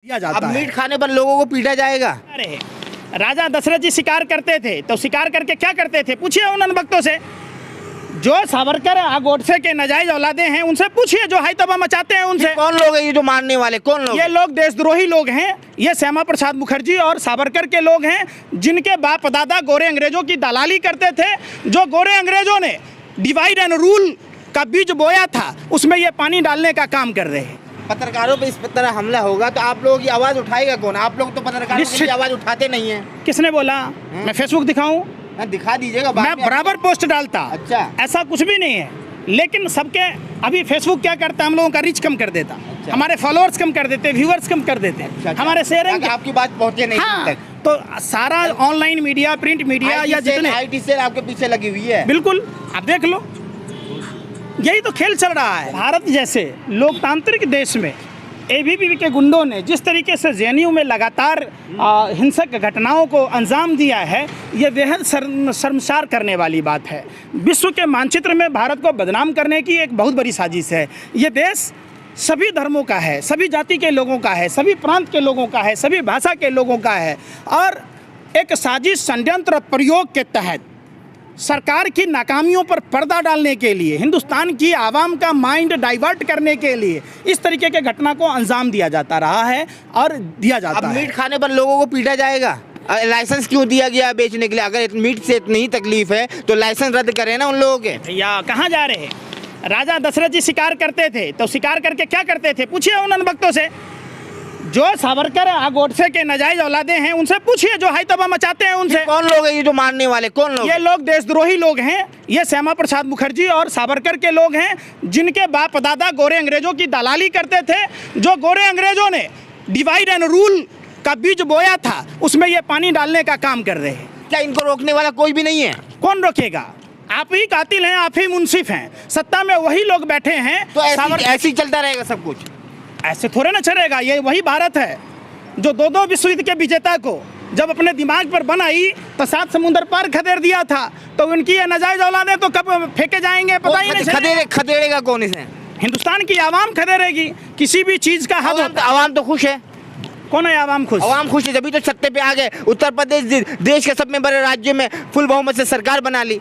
दिया जाता अब है। मीट खाने पर लोगों को पीटा जाएगा। अरे राजा दशरथ जी शिकार करते थे तो शिकार करके क्या करते थे, पूछिए उन भक्तों से। जो सावरकर गोडसे के नाजायज औलादे हैं उनसे पूछिए, जो हाई तबाह मचाते हैं उनसे। कौन लोग हैं ये जो मारने वाले, कौन लोग? ये लोग देशद्रोही लोग हैं। ये श्यामा प्रसाद मुखर्जी और सावरकर के लोग हैं, जिनके बाप दादा गोरे अंग्रेजों की दलाली करते थे। जो गोरे अंग्रेजों ने डिवाइड एंड रूल का बीज बोया था, उसमें ये पानी डालने का काम कर रहे हैं। पत्रकारों पे इस तरह हमला होगा तो आप लोगों की आवाज उठाएगा कौन? आप लोग तो पत्रकारों की आवाज उठाते नहीं है। किसने बोला? मैं फेसबुक दिखाऊं? दिखा दीजिएगा। मैं बराबर पोस्ट डालता। अच्छा, ऐसा कुछ भी नहीं है, लेकिन सबके अभी फेसबुक क्या करता है, हम लोगों का रीच कम कर देता। अच्छा। हमारे फॉलोअर्स कम कर देते, व्यूअर्स कम कर देते। अच्छा। हमारे शेयरिंग आपकी बात पहुंचे नहीं तक। तो सारा ऑनलाइन मीडिया, प्रिंट मीडिया या जितने IT सेल आपके पीछे लगी हुई है। बिल्कुल, आप देख लो, यही तो खेल चल रहा है। भारत जैसे लोकतांत्रिक देश में ABP के गुंडों ने जिस तरीके से JNU में लगातार हिंसक घटनाओं को अंजाम दिया है, ये बेहद शर्मसार करने वाली बात है। विश्व के मानचित्र में भारत को बदनाम करने की एक बहुत बड़ी साजिश है। ये देश सभी धर्मों का है, सभी जाति के लोगों का है, सभी प्रांत के लोगों का है, सभी भाषा के लोगों का है, और एक साजिश, षड्यंत्र, प्रयोग के तहत सरकार की नाकामियों पर पर्दा डालने के लिए, हिंदुस्तान की आवाम का माइंड डाइवर्ट करने के लिए इस तरीके के घटना को अंजाम दिया जाता रहा है और दिया जाता है। अब मीट खाने पर लोगों को पीटा जाएगा। लाइसेंस क्यों दिया गया बेचने के लिए? अगर मीट से इतनी ही तकलीफ है तो लाइसेंस रद्द करें ना उन लोगों के। भैया कहाँ जा रहे हैं? राजा दशरथ जी शिकार करते थे तो शिकार करके क्या करते थे, पूछिए उन भक्तों से। जो सावरकर गोडसे के नाजायज औलादे हैं उनसे पूछिए, जो हाई तबाह मचाते हैं उनसे। कौन लोग हैं ये जो मारने वाले, कौन लोग? ये लोग देशद्रोही लोग हैं। ये श्यामा प्रसाद मुखर्जी और सावरकर के लोग हैं, जिनके बाप दादा गोरे अंग्रेजों की दलाली करते थे। जो गोरे अंग्रेजों ने डिवाइड एंड रूल का बीज बोया था, उसमें ये पानी डालने का काम कर रहे हैं। क्या इनको रोकने वाला कोई भी नहीं है? कौन रोकेगा? आप ही कातिल हैं, आप ही मुंसिफ हैं, सत्ता में वही लोग बैठे हैं। तो ऐसे ही चलता रहेगा सब कुछ? ऐसे थोड़े ना चलेगा। ये वही भारत है जो दो विश्व युद्ध के विजेता को जब अपने दिमाग पर बनाई तो 7 समुंदर पार खदेड़ दिया था। तो उनकी ये नाजायज औलादे तो कब फेंके जाएंगे पता ही नहीं। खदेड़ेगा कौन इसे? हिंदुस्तान की आवाम खदेड़ेगी। किसी भी चीज का हद होता है। आवाम तो खुश है। कौन है आवाम खुश? आवाम खुश है जब तो सत्ते पे आ गए। उत्तर प्रदेश देश के सब में बड़े राज्य में फुल बहुमत से सरकार बना ली।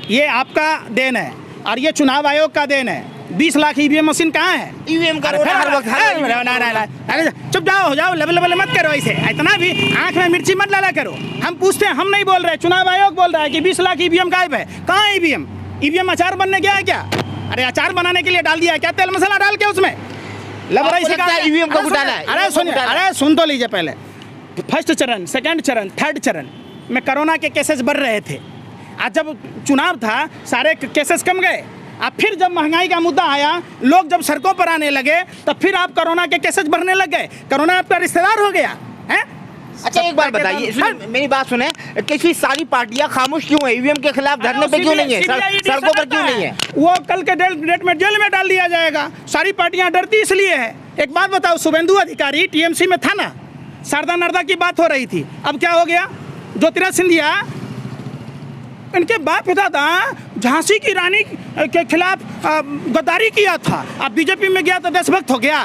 ये आपका देन है और ये चुनाव आयोग का देन है। 20 लाख EVM मशीन कहाँ है? EVM का हर वक्त। अरे चुप जाओ, हो जाओ, लेवल मत करो ऐसे। इतना भी आंख में मिर्ची मत डाला करो। हम पूछते हैं, हम नहीं बोल रहे, चुनाव आयोग बोल रहा है कि 20 लाख EVM गायब है। कहाँ है EVM अचार बनने गया है क्या? अरे अचार बनाने के लिए डाल दिया है क्या? तेल मसाला डाल के उसमें EVM का घोटाला है। अरे सुनिए, अरे सुन तो लीजिए पहले। फर्स्ट चरण, सेकेंड चरण, थर्ड चरण में कोरोना के केसेस बढ़ रहे थे। आज जब चुनाव था सारे केसेस कम गए। अब फिर जब महंगाई का मुद्दा आया, लोग जब सड़कों पर आने लगे, तब फिर आप कोरोना के केसेस बढ़ने लग गए। कोरोना आपका रिश्तेदार हो गया है। अच्छा एक बात बताइए, मेरी बात सुने, किसी सारी पार्टियां खामोश क्यों है? EVM के खिलाफ धरने पे क्यों नहीं है? सड़कों पर क्यों नहीं है? वो कल के डेट में जेल में डाल दिया जाएगा। सारी पार्टियां डरती इसलिए है। एक बात बताओ, शुभेंदु अधिकारी TMC में था ना, शारदा नर्दा की बात हो रही थी। अब क्या हो गया? ज्योतिराज सिंधिया, इनके बाप दादा झांसी की रानी के खिलाफ गद्दारी किया था, अब BJP में गया तो देशभक्त हो गया।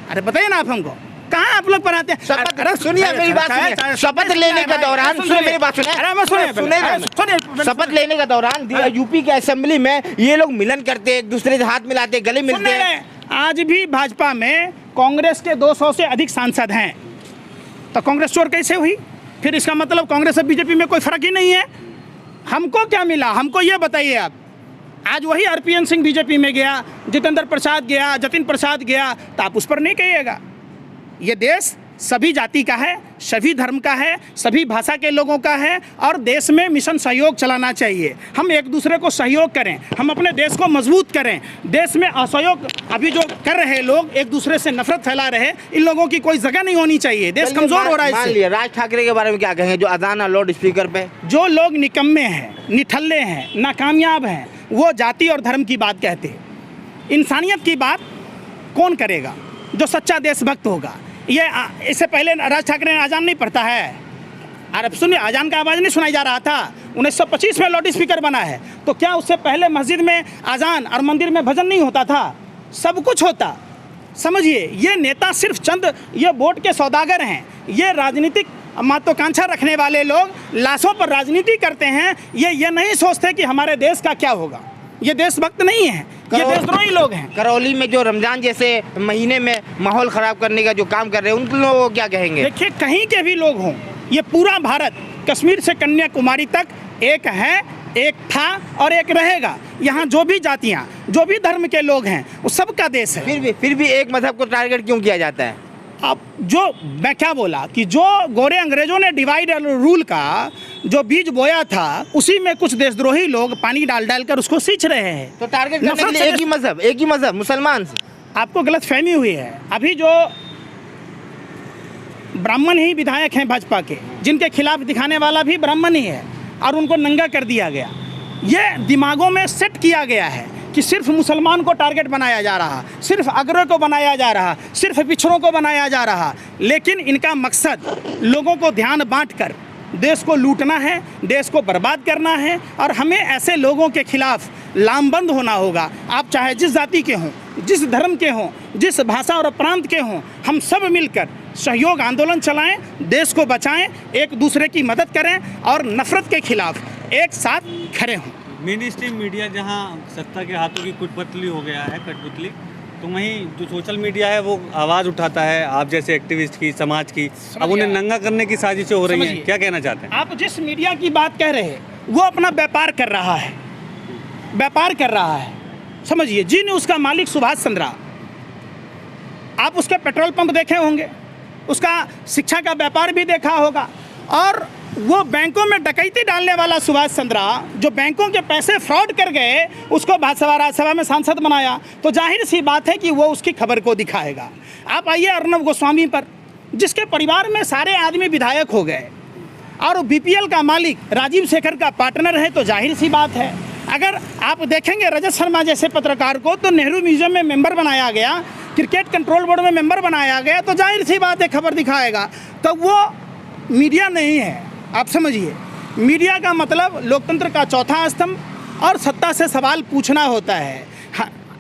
अरे बताइए ना आप हमको, कहाँ आप लोग पढ़ाते हैं? सुनिए मेरी बात सुनिए। शपथ लेने के दौरान सुनिए मेरी बात सुनिए। शपथ लेने के दौरान यूपी के असेंबली में ये लोग मिलन करते, एक दूसरे से हाथ मिलाते, गले मिलते हैं। आज भी भाजपा में कांग्रेस के 200 से अधिक सांसद हैं, तो कांग्रेस चोर कैसे हुई? फिर इसका मतलब कांग्रेस और BJP में कोई फर्क ही नहीं है। हमको क्या मिला, हमको ये बताइए आप। आज वही RPN सिंह BJP में गया, जितेंद्र प्रसाद गया, जतिन प्रसाद गया, तो आप उस पर नहीं कहिएगा। ये देश सभी जाति का है, सभी धर्म का है, सभी भाषा के लोगों का है, और देश में मिशन सहयोग चलाना चाहिए। हम एक दूसरे को सहयोग करें, हम अपने देश को मजबूत करें। देश में असहयोग अभी जो कर रहे लोग, एक दूसरे से नफरत फैला रहे, इन लोगों की कोई जगह नहीं होनी चाहिए। देश कमजोर हो रहा है इससे। राज ठाकरे के बारे में क्या कहेंगे, जो अजान लाउड स्पीकर पे? जो लोग निकम्मे हैं, निठल्ले हैं, नाकामयाब हैं, वो जाति और धर्म की बात कहते हैं। इंसानियत की बात कौन करेगा? जो सच्चा देशभक्त होगा। ये इससे पहले राज ठाकरे ने अजान नहीं पढ़ता है। अरे सुनिए, अजान का आवाज़ नहीं सुनाई जा रहा था। 1925 में लाउड स्पीकर बना है, तो क्या उससे पहले मस्जिद में अजान और मंदिर में भजन नहीं होता था? सब कुछ होता। समझिए, ये नेता सिर्फ चंद ये वोट के सौदागर हैं। ये राजनीतिक महत्वाकांक्षा रखने वाले लोग लाशों पर राजनीति करते हैं। ये नहीं सोचते कि हमारे देश का क्या होगा। ये देशभक्त नहीं है, ये देशद्रोही लोग हैं। करौली में जो रमजान जैसे महीने में माहौल खराब करने का जो काम कर रहे हैं, उन लोगों को क्या कहेंगे? देखिए, कहीं के भी लोग हों, ये पूरा भारत कश्मीर से कन्याकुमारी तक एक है, एक था और एक रहेगा। यहाँ जो भी जातियाँ, जो भी धर्म के लोग हैं, वो सबका देश है। फिर भी एक मजहब को टारगेट क्यों किया जाता है? अब जो मैं क्या बोला कि जो गोरे अंग्रेजों ने डिवाइड एंड रूल का जो बीज बोया था, उसी में कुछ देशद्रोही लोग पानी डाल डाल कर उसको सींच रहे हैं। तो टारगेट करने के लिए एक ही मजहब मुसलमान से। आपको गलत फहमी हुई है। अभी जो ब्राह्मण ही विधायक हैं भाजपा के, जिनके खिलाफ दिखाने वाला भी ब्राह्मण ही है, और उनको नंगा कर दिया गया। ये दिमागों में सेट किया गया है कि सिर्फ मुसलमान को टारगेट बनाया जा रहा, सिर्फ अगरों को बनाया जा रहा, सिर्फ पिछड़ों को बनाया जा रहा। लेकिन इनका मकसद लोगों को ध्यान बांटकर देश को लूटना है, देश को बर्बाद करना है। और हमें ऐसे लोगों के खिलाफ लामबंद होना होगा। आप चाहे जिस जाति के हों, जिस धर्म के हों, जिस भाषा और प्रांत के हों, हम सब मिलकर सहयोग आंदोलन चलाएं, देश को बचाएं, एक दूसरे की मदद करें और नफरत के खिलाफ एक साथ खड़े हों। मेन स्ट्रीम मीडिया जहां सत्ता के हाथों की कुटपुतली हो गया है, कठपुतली, तो वहीं जो सोशल मीडिया है वो आवाज़ उठाता है आप जैसे एक्टिविस्ट की, समाज की। अब उन्हें नंगा करने की साजिशें हो रही हैं, क्या कहना चाहते हैं? आप जिस मीडिया की बात कह रहे हैं, वो अपना व्यापार कर रहा है, व्यापार कर रहा है। समझिए, जी न्यूज़ का मालिक सुभाष चंद्रा, आप उसके पेट्रोल पंप देखे होंगे, उसका शिक्षा का व्यापार भी देखा होगा। और वो बैंकों में डकैती डालने वाला सुभाष चंद्रा, जो बैंकों के पैसे फ्रॉड कर गए, उसको राज्यसभा में सांसद बनाया। तो जाहिर सी बात है कि वो उसकी खबर को दिखाएगा। आप आइए अर्नब गोस्वामी पर, जिसके परिवार में सारे आदमी विधायक हो गए और बीपीएल का मालिक राजीव शेखर का पार्टनर है, तो जाहिर सी बात है। अगर आप देखेंगे रजत शर्मा जैसे पत्रकार को तो नेहरू म्यूजियम में मेंबर बनाया गया, क्रिकेट कंट्रोल बोर्ड में मेंबर बनाया गया, तो जाहिर सी बात है खबर दिखाएगा। तो वो मीडिया नहीं है। आप समझिए, मीडिया का मतलब लोकतंत्र का चौथा स्तंभ और सत्ता से सवाल पूछना होता है।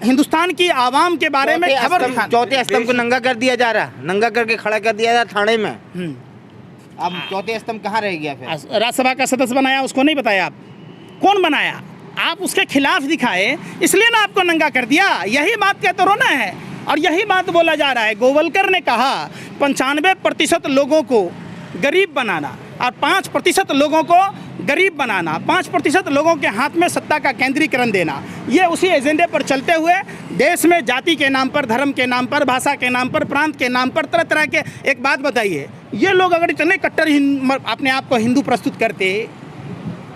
हिंदुस्तान की आवाम के बारे में खबर। चौथे स्तंभ को नंगा कर दिया जा रहा, नंगा करके खड़ा कर दिया जा रहा थाने में। अब चौथे स्तंभ कहाँ रह गया? फिर राज्यसभा का सदस्य बनाया, उसको नहीं बताया आप कौन बनाया? आप उसके खिलाफ दिखाए, इसलिए ना आपको नंगा कर दिया। यही बात कहते रोना है और यही बात बोला जा रहा है। गोवलकर ने कहा 95% लोगों को गरीब बनाना और 5% लोगों को गरीब बनाना, 5% लोगों के हाथ में सत्ता का केंद्रीकरण देना। ये उसी एजेंडे पर चलते हुए देश में जाति के नाम पर, धर्म के नाम पर, भाषा के नाम पर, प्रांत के नाम पर तरह तरह के। एक बात बताइए, ये लोग अगर इतने कट्टर अपने आप को हिंदू प्रस्तुत करते,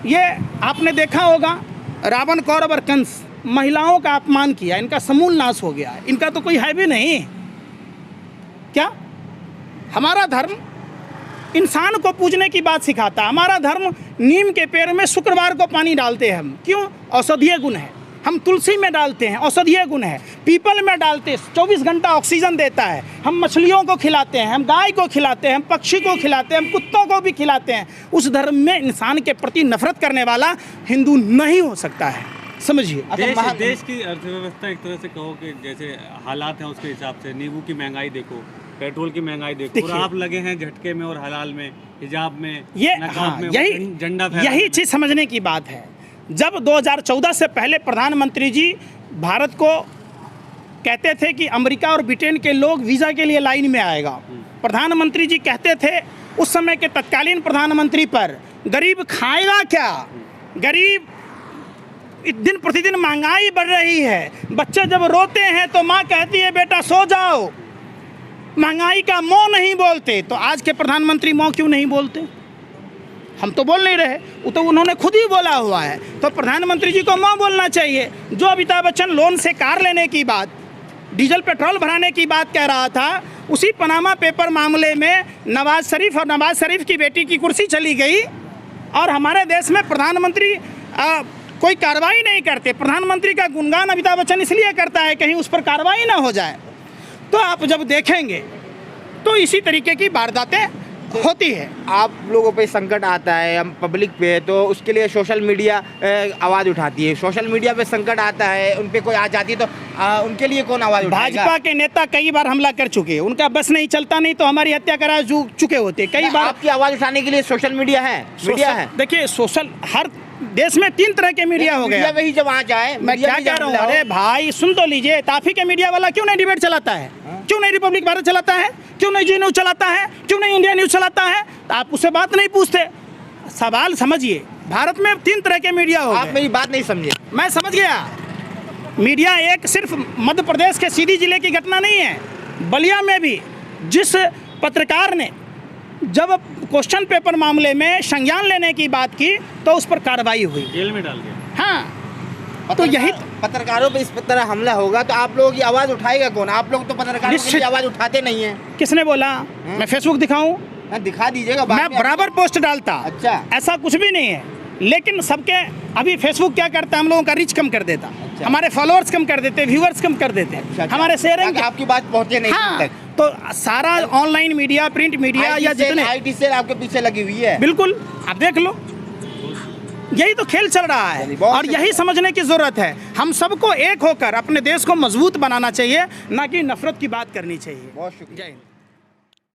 ये आपने देखा होगा रावण, कौरव और कंस, महिलाओं का अपमान किया, इनका समूल नाश हो गया। इनका तो कोई है भी नहीं। क्या हमारा धर्म इंसान को पूजने की बात सिखाता है? हमारा धर्म नीम के पेड़ में शुक्रवार को पानी डालते हैं हम, क्यों? औषधीय गुण है। हम तुलसी में डालते हैं, औषधीय गुण है। पीपल में डालते हैं, 24 घंटा ऑक्सीजन देता है। हम मछलियों को खिलाते हैं, हम गाय को खिलाते हैं, हम पक्षी को खिलाते हैं, हम कुत्तों को भी खिलाते हैं। उस धर्म में इंसान के प्रति नफरत करने वाला हिंदू नहीं हो सकता है। समझिए, देश की अर्थव्यवस्था एक तरह से कहो कि जैसे हालात हैं उसके हिसाब से, नींबू की महंगाई देखो, पेट्रोल की महंगाई देखो, और आप लगे हैं झटके में और हलाल में, हिजाब में, नकाब में, झंडा फहराने में। यही चीज़ समझने की बात है। जब 2014 से पहले प्रधानमंत्री जी भारत को कहते थे कि अमेरिका और ब्रिटेन के लोग वीज़ा के लिए लाइन में आएगा, प्रधानमंत्री जी कहते थे उस समय के तत्कालीन प्रधानमंत्री पर, गरीब खाएगा क्या? गरीब दिन प्रतिदिन महंगाई बढ़ रही है। बच्चे जब रोते हैं तो माँ कहती है बेटा सो जाओ। महंगाई का मोह नहीं बोलते, तो आज के प्रधानमंत्री मोह क्यों नहीं बोलते? हम तो बोल नहीं रहे, वो तो उन्होंने खुद ही बोला हुआ है। तो प्रधानमंत्री जी को मोह बोलना चाहिए। जो अमिताभ बच्चन लोन से कार लेने की बात, डीजल पेट्रोल भराने की बात कह रहा था, उसी पनामा पेपर मामले में नवाज शरीफ और नवाज शरीफ की बेटी की कुर्सी चली गई और हमारे देश में प्रधानमंत्री कोई कार्रवाई नहीं करते। प्रधानमंत्री का गुणगान अमिताभ बच्चन इसलिए करता है कहीं उस पर कार्रवाई ना हो जाए। तो आप जब देखेंगे तो इसी तरीके की वारदातें होती है। आप लोगों पे संकट आता है, हम पब्लिक पे, तो उसके लिए सोशल मीडिया आवाज़ उठाती है। सोशल मीडिया पे संकट आता है, उन पे कोई आ जाती है, तो उनके लिए कौन आवाज़ उठाएगा? भाजपा के नेता कई बार हमला कर चुके हैं, उनका बस नहीं चलता, नहीं तो हमारी हत्या करा चुके होते कई बार। आपकी आवाज़ उठाने के लिए सोशल मीडिया है, मीडिया है। देखिए सोशल, हर देश में 3 तरह के मीडिया हो गया। वही जब आ जाए, मैं क्या कह रहा हूँ, अरे भाई सुन तो लीजिए, ताफी के मीडिया वाला क्यों नहीं डिबेट चलाता है? क्यों नहीं रिपब्लिक भारत चलाता है? क्यों नहीं जी न्यूज़ चलाता है? क्यों नहीं इंडिया न्यूज़ चलाता है? तो आप उससे बात नहीं पूछते। सवाल समझिए, भारत में 3 तरह के मीडिया हो गए। आप मेरी बात नहीं समझे। मैं समझ गया। मीडिया एक सिर्फ मध्य प्रदेश के सीधी जिले की घटना नहीं है, बलिया में भी जिस पत्रकार ने जब क्वेश्चन पेपर मामले में संज्ञान लेने की बात की तो उस पर कार्रवाई हुई, जेल में डाल दिया। हाँ, तो यही पत्रकारों पे इस तरह हमला होगा तो आप लोगों की आवाज़ उठाएगा कौन? आप लोग तो पत्रकारों की आवाज़ उठाते नहीं हैं। किसने बोला? मैं फेसबुक दिखाऊं? दिखा दीजिएगा, मैं बराबर पोस्ट डालता। अच्छा, ऐसा कुछ भी नहीं है, लेकिन सबके अभी फेसबुक क्या करता है, हम लोगों का रीच कम कर देता। अच्छा। हमारे फॉलोअर्स कम कर देते, व्यूअर्स कम कर देते। अच्छा। हमारे शेयरिंग, आपकी बात पहुंचे नहीं हाँ, तक। तो सारा ऑनलाइन मीडिया, प्रिंट मीडिया या जितने IT सेल आपके पीछे लगी हुई है। बिल्कुल, आप देख लो, यही तो खेल चल रहा है और यही समझने की जरूरत है। हम सबको एक होकर अपने देश को मजबूत बनाना चाहिए, ना कि नफरत की बात करनी चाहिए। बहुत शुक्रिया। जय हिंद।